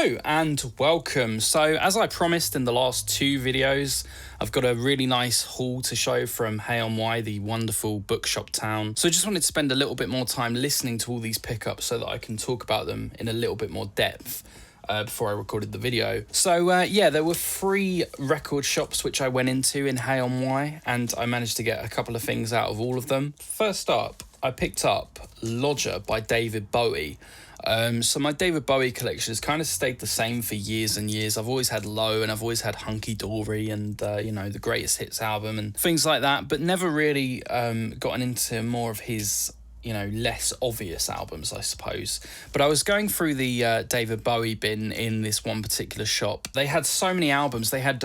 Hello and welcome. So as I promised in the last two videos, I've got a really nice haul to show from Hey on Wye, the wonderful bookshop town. So I just wanted to spend a little bit more time listening to all these pickups so that I can talk about them in a little bit more depth before I recorded the video. So yeah, there were 3 record shops which I went into in Hey on Wye, and I managed to get a couple of things out of all of them. First up, I picked up Lodger by David Bowie. So my David Bowie collection has kind of stayed the same for years and years. I've always had Low, and I've always had Hunky Dory and, the Greatest Hits album and things like that, but never really gotten into more of his, less obvious albums, I suppose. But I was going through the David Bowie bin in this one particular shop. They had so many albums. They had,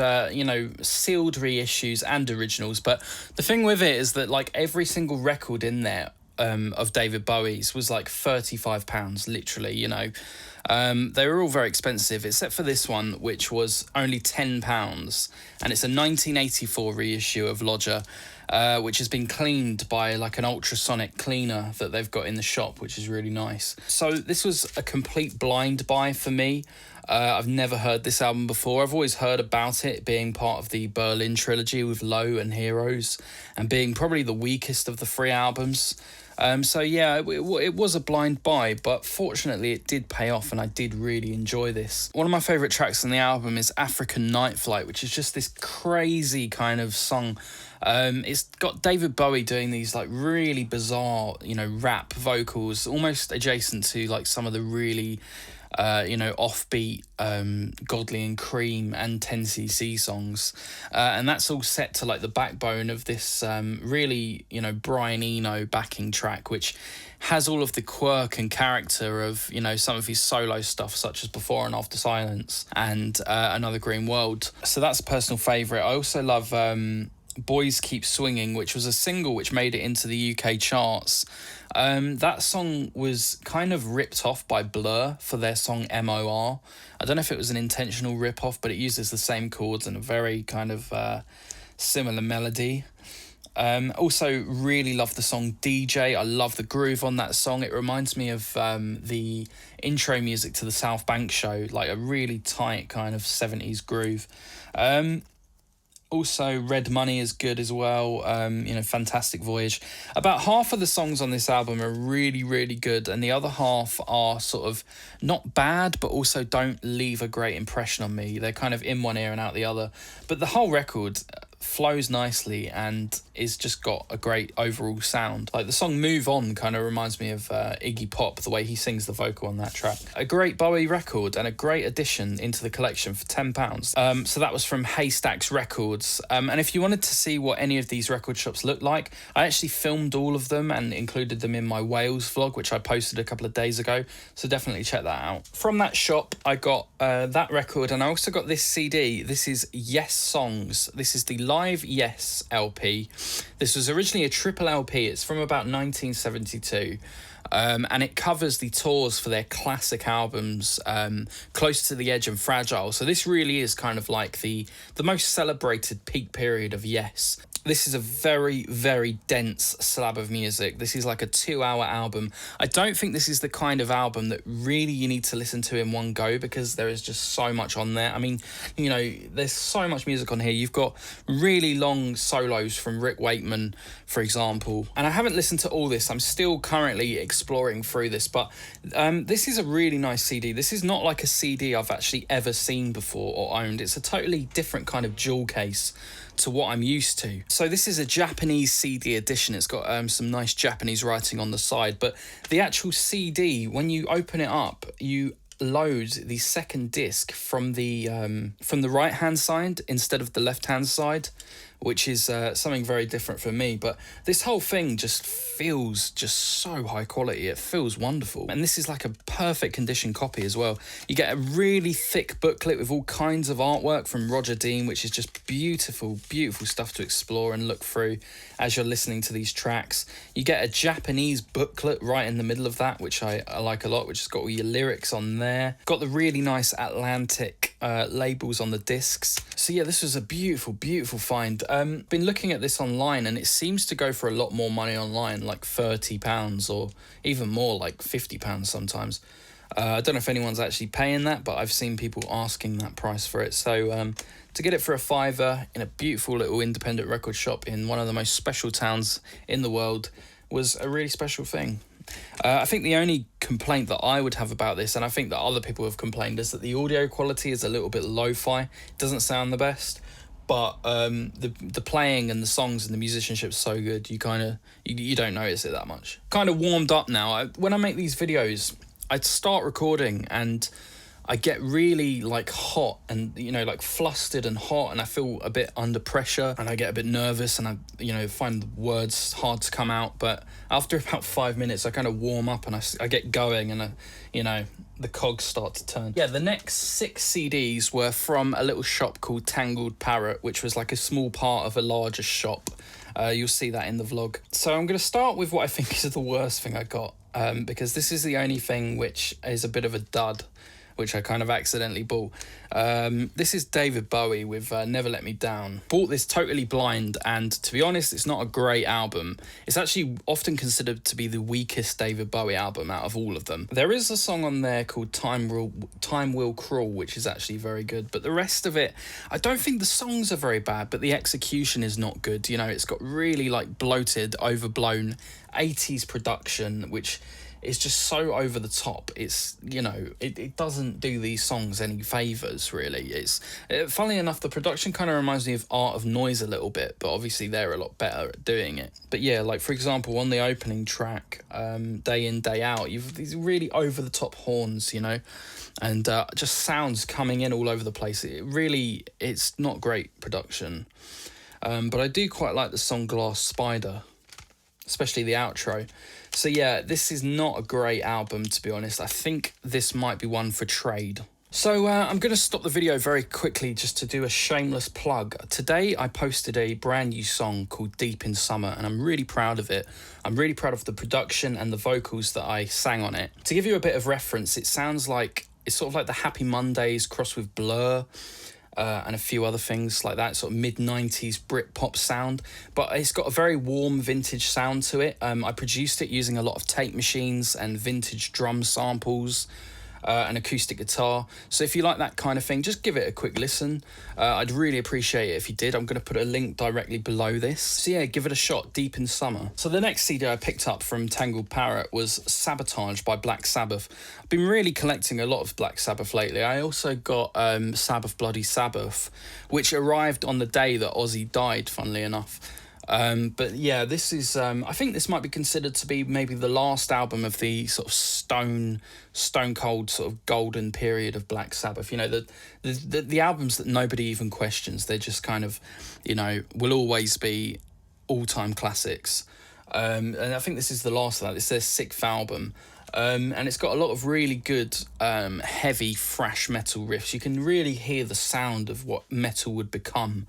sealed reissues and originals, but the thing with it is that, like, every single record in there of David Bowie's was like £35, literally, They were all very expensive, except for this one, which was only £10, and it's a 1984 reissue of Lodger, which has been cleaned by like an ultrasonic cleaner that they've got in the shop, which is really nice. So this was a complete blind buy for me. I've never heard this album before. I've always heard about it being part of the Berlin trilogy with Low and Heroes, and being probably the weakest of the 3 albums. So yeah, it was a blind buy, but fortunately it did pay off, and I did really enjoy this. One of my favourite tracks on the album is African Night Flight, which is just this crazy kind of song. It's got David Bowie doing these like really bizarre, rap vocals, almost adjacent to like some of the really offbeat Godly and Cream and 10cc songs, and that's all set to like the backbone of this really Brian Eno backing track, which has all of the quirk and character of some of his solo stuff, such as Before and After Silence and Another Green World. So that's a personal favourite. I also love Boys Keep Swinging, which was a single which made it into the UK charts. That song was kind of ripped off by Blur for their song MOR. I don't know if it was an intentional rip-off, but it uses the same chords and a very kind of similar melody. Also really love the song DJ. I love the groove on that song. It reminds me of the intro music to the South Bank show, like a really tight kind of 70s groove. Also, Red Money is good as well. Fantastic Voyage. About half of the songs on this album are really, really good, and the other half are sort of not bad, but also don't leave a great impression on me. They're kind of in one ear and out the other. But the whole record flows nicely and is just got a great overall sound. Like the song Move On kind of reminds me of Iggy Pop, the way he sings the vocal on that track. A great Bowie record and a great addition into the collection for £10. So that was from Haystacks Records. And if you wanted to see what any of these record shops look like, I actually filmed all of them and included them in my Wales vlog, which I posted a couple of days ago. So definitely check that out. From that shop, I got that record, and I also got this CD. This is Yes Songs. This is the Live Yes LP. This was originally a triple LP. It's from about 1972. And it covers the tours for their classic albums, Close to the Edge and Fragile. So this really is kind of like the most celebrated peak period of Yes. This is a very, very dense slab of music. This is like a 2-hour album. I don't think this is the kind of album that really you need to listen to in one go, because there is just so much on there. I mean, there's so much music on here. You've got really long solos from Rick Wakeman, for example. And I haven't listened to all this. I'm still currently exploring through this, but this is a really nice CD. This is not like a CD I've actually ever seen before or owned. It's a totally different kind of jewel case to what I'm used to. So this is a Japanese CD edition. It's got some nice Japanese writing on the side, but the actual CD, when you open it up, you load the second disc from the right hand side instead of the left hand side, which is something very different for me. But this whole thing just feels just so high quality. It feels wonderful. And this is like a perfect condition copy as well. You get a really thick booklet with all kinds of artwork from Roger Dean, which is just beautiful, beautiful stuff to explore and look through as you're listening to these tracks. You get a Japanese booklet right in the middle of that, which I like a lot, which has got all your lyrics on there. Got the really nice Atlantic labels on the discs. So yeah, this was a beautiful, beautiful find. Been looking at this online, and it seems to go for a lot more money online, like £30 or even more, like £50 sometimes. I don't know if anyone's actually paying that, but I've seen people asking that price for it. So to get it for a £5 in a beautiful little independent record shop in one of the most special towns in the world was a really special thing. I think the only complaint that I would have about this, and I think that other people have complained, is that the audio quality is a little bit lo-fi. It doesn't sound the best, but the playing and the songs and the musicianship's so good, you kind of you don't notice it that much. Kind of warmed up now. When I make these videos, I'd start recording and I get really like hot and, you know, like flustered and hot, and I feel a bit under pressure and I get a bit nervous and I, you know, find the words hard to come out. But after about 5 minutes, I kind of warm up and I get going, and you know, the cogs start to turn. Yeah, the next 6 CDs were from a little shop called Tangled Parrot, which was like a small part of a larger shop. You'll see that in the vlog. So I'm going to start with what I think is the worst thing I got, because this is the only thing which is a bit of a dud, which I kind of accidentally bought. This is David Bowie with Never Let Me Down. Bought this totally blind, and to be honest, it's not a great album. It's actually often considered to be the weakest David Bowie album out of all of them. There is a song on there called Time Will Crawl, which is actually very good, but the rest of it, I don't think the songs are very bad, but the execution is not good. You know, it's got really like bloated, overblown 80s production, which is just so over the top. It's, you know, it doesn't do these songs any favours, really. It's funnily enough, the production kind of reminds me of Art of Noise a little bit, but obviously they're a lot better at doing it. But yeah, like for example, on the opening track, Day In, Day Out, you've these really over the top horns, you know, and just sounds coming in all over the place. It's not great production. But I do quite like the song Glass Spider, especially the outro. So yeah, this is not a great album, to be honest. I think this might be one for trade. So I'm going to stop the video very quickly just to do a shameless plug. Today I posted a brand new song called Deep in Summer, and I'm really proud of it. I'm really proud of the production and the vocals that I sang on it. To give you a bit of reference, it sounds like, it's sort of like the Happy Mondays crossed with Blur, and a few other things like that, sort of mid-90s Britpop sound, but it's got a very warm vintage sound to it. I produced it using a lot of tape machines and vintage drum samples, an acoustic guitar. So if you like that kind of thing, just give it a quick listen. I'd really appreciate it if you did. I'm going to put a link directly below this. So yeah, give it a shot, Deep in Summer. So the next CD I picked up from Tangled Parrot was Sabotage by Black Sabbath. I've been really collecting a lot of Black Sabbath lately. I also got Sabbath Bloody Sabbath, which arrived on the day that Ozzy died, funnily enough. But yeah, this is I think this might be considered to be maybe the last album of the sort of stone cold sort of golden period of Black Sabbath. You know, the albums that nobody even questions. They're just kind of, you know, will always be all-time classics. And I think this is the last of that. It's their 6th album. And it's got a lot of really good heavy thrash metal riffs. You can really hear the sound of what metal would become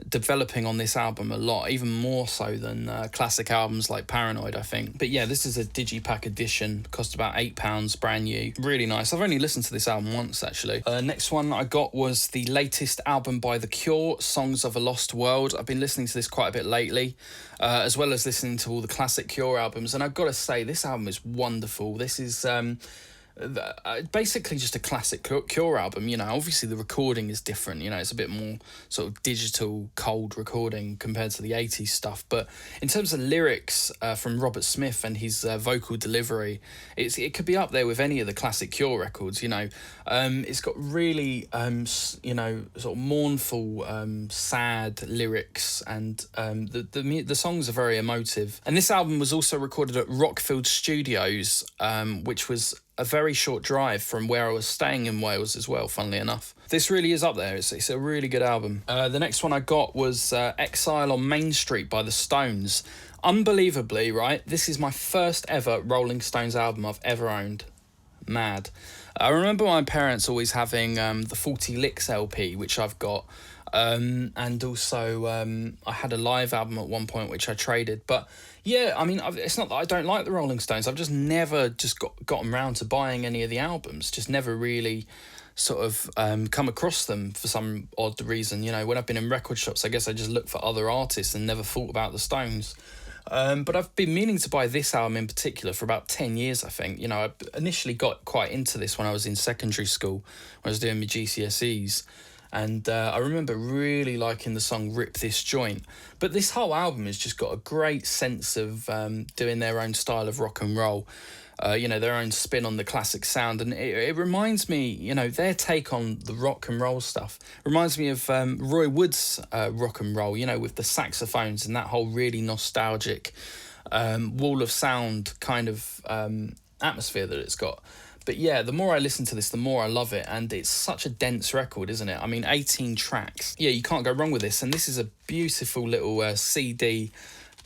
developing on this album a lot, even more so than classic albums like Paranoid, I think. But yeah, this is a digipack edition, cost about £8, brand new, really nice. I've only listened to this album once, actually. Next one I got was the latest album by The Cure, Songs of a Lost World. I've been listening to this quite a bit lately, as well as listening to all the classic Cure albums, and I've got to say, this album is wonderful. This is basically just a classic Cure album. You know, obviously the recording is different, you know, it's a bit more sort of digital cold recording compared to the 80s stuff, but in terms of lyrics from Robert Smith and his vocal delivery, it could be up there with any of the classic Cure records. You know, it's got really you know, sort of mournful sad lyrics, and the songs are very emotive. And this album was also recorded at Rockfield Studios, which was a very short drive from where I was staying in Wales as well, funnily enough. This really is up there. It's a really good album. The next one I got was Exile on Main Street by the Stones. Unbelievably, right, this is my first ever Rolling Stones album I've ever owned. Mad. I remember my parents always having the 40 Licks LP, which I've got. And also I had a live album at one point which I traded, but yeah, I mean, it's not that I don't like the Rolling Stones, I've just never gotten around to buying any of the albums, just never really sort of come across them for some odd reason. You know, when I've been in record shops, I guess I just look for other artists and never thought about the Stones. But I've been meaning to buy this album in particular for about 10 years, I think. You know, I initially got quite into this when I was in secondary school, when I was doing my GCSEs. And I remember really liking the song Rip This Joint. But this whole album has just got a great sense of doing their own style of rock and roll. You know, their own spin on the classic sound. And it reminds me, you know, their take on the rock and roll stuff reminds me of Roy Wood's rock and roll, you know, with the saxophones and that whole really nostalgic wall of sound kind of atmosphere that it's got. But yeah, the more I listen to this, the more I love it. And it's such a dense record, isn't it? I mean, 18 tracks. Yeah, you can't go wrong with this. And this is a beautiful little CD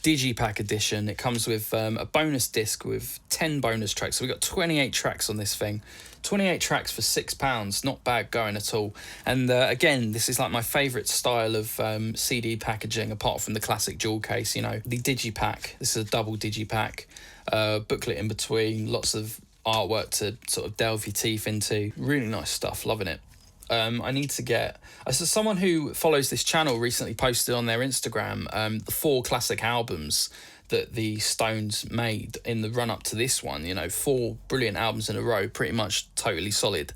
Digipack edition. It comes with a bonus disc with 10 bonus tracks. So we've got 28 tracks on this thing. 28 tracks for £6. Not bad going at all. And again, this is like my favourite style of CD packaging, apart from the classic jewel case, you know. The Digipack. This is a double Digipack. Booklet in between. Lots of artwork to sort of delve your teeth into. Really nice stuff, loving it. I need to get... So someone who follows this channel recently posted on their Instagram the 4 classic albums that the Stones made in the run-up to this one. You know, 4 brilliant albums in a row, pretty much totally solid.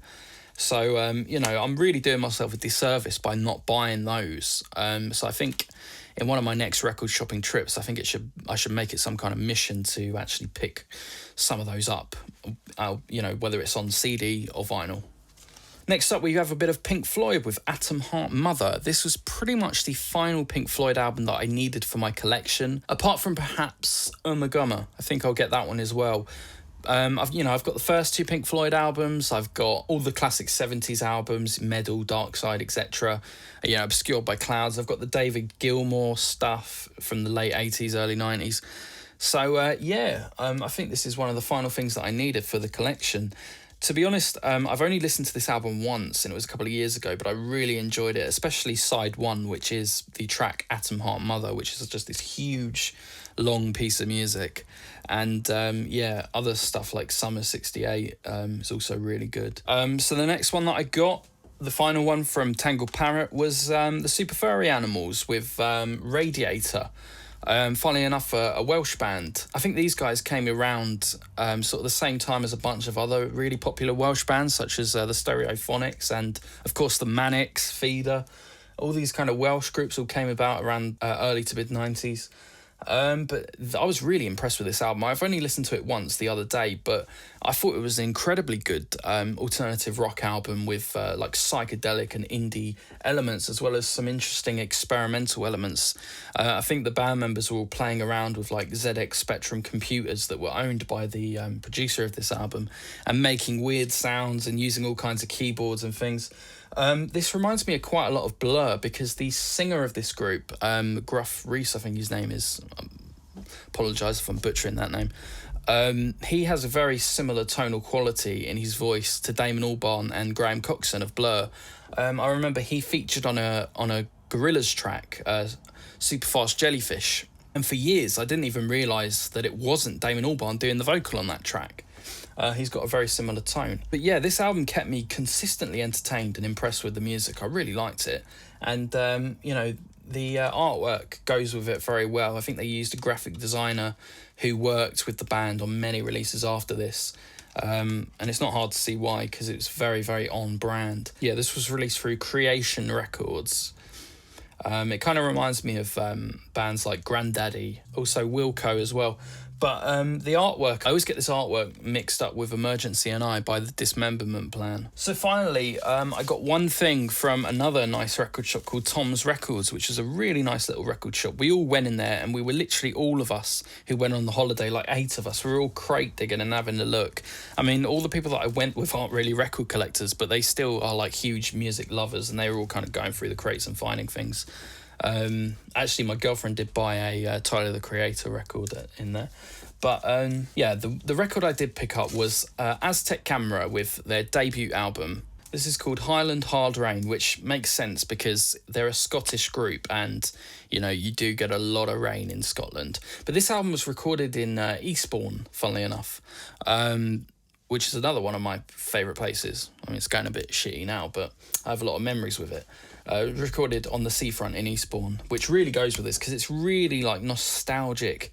So, you know, I'm really doing myself a disservice by not buying those. So I think in one of my next record shopping trips, I think I should make it some kind of mission to actually pick some of those up, you know, whether it's on CD or vinyl. Next up, we have a bit of Pink Floyd with Atom Heart Mother. This was pretty much the final Pink Floyd album that I needed for my collection, apart from perhaps Ummagumma. I think I'll get that one as well. I've got the first 2 Pink Floyd albums. I've got all the classic 70s albums, Meddle, Dark Side, etc. You know, Obscured by Clouds. I've got the David Gilmour stuff from the late 80s, early 90s. So, I think this is one of the final things that I needed for the collection. To be honest, I've only listened to this album once, and it was a couple of years ago, but I really enjoyed it, especially side 1, which is the track Atom Heart Mother, which is just this huge, long piece of music. And, other stuff like Summer 68 is also really good. So the next one that I got, the final one from Tangled Parrot, was the Super Furry Animals with Radiator. Funnily enough, a Welsh band. I think these guys came around sort of the same time as a bunch of other really popular Welsh bands, such as the Stereophonics and, of course, the Manics, Feeder. All these kind of Welsh groups all came about around early to mid-90s. But I was really impressed with this album. I've only listened to it once the other day, but I thought it was an incredibly good alternative rock album with like psychedelic and indie elements, as well as some interesting experimental elements. I think the band members were all playing around with like ZX Spectrum computers that were owned by the producer of this album, and making weird sounds and using all kinds of keyboards and things. This reminds me of quite a lot of Blur, because the singer of this group, Gruff Rhys, I think his name is, apologise if I'm butchering that name, he has a very similar tonal quality in his voice to Damon Albarn and Graham Coxon of Blur. I remember he featured on a Gorillaz track, Superfast Jellyfish, and for years I didn't even realise that it wasn't Damon Albarn doing the vocal on that track. He's got a very similar tone. But yeah, this album kept me consistently entertained and impressed with the music. I really liked it. And, the artwork goes with it very well. I think they used a graphic designer who worked with the band on many releases after this. And it's not hard to see why, because it's very, very on brand. Yeah, this was released through Creation Records. It kind of reminds me of bands like Grandaddy, also Wilco as well. But the artwork, I always get this artwork mixed up with Emergency and I by the Dismemberment Plan. So finally, I got one thing from another nice record shop called Tom's Records, which is a really nice little record shop. We all went in there, and we were literally all of us who went on the holiday, like 8 of us. We were all crate digging and having a look. I mean, all the people that I went with aren't really record collectors, but they still are like huge music lovers, and they were all kind of going through the crates and finding things. Actually, my girlfriend did buy a Tyler the Creator record in there. But the record I did pick up was Aztec Camera with their debut album. This is called Highland Hard Rain, which makes sense because they're a Scottish group, and you do get a lot of rain in Scotland. But this album was recorded in Eastbourne, funnily enough, which is another one of my favourite places. I mean, it's going a bit shitty now, but I have a lot of memories with it. recorded on the seafront in Eastbourne, which really goes with this because it's really like nostalgic,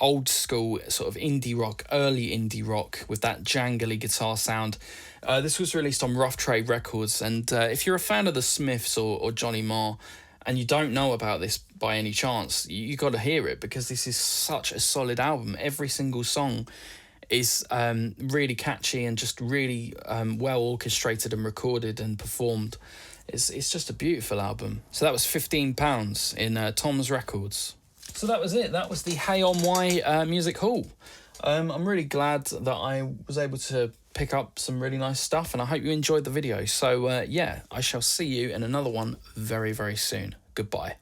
old school sort of indie rock, early indie rock with that jangly guitar sound. This was released on Rough Trade Records, and if you're a fan of the Smiths or Johnny Marr and you don't know about this by any chance, you got to hear it because this is such a solid album. Every single song is really catchy and just really well orchestrated and recorded and performed. It's just a beautiful album. So that was £15 in Tom's Records. So that was it. That was the Hey on Wye Music Haul. I'm really glad that I was able to pick up some really nice stuff, and I hope you enjoyed the video. So yeah, I shall see you in another one very, very soon. Goodbye.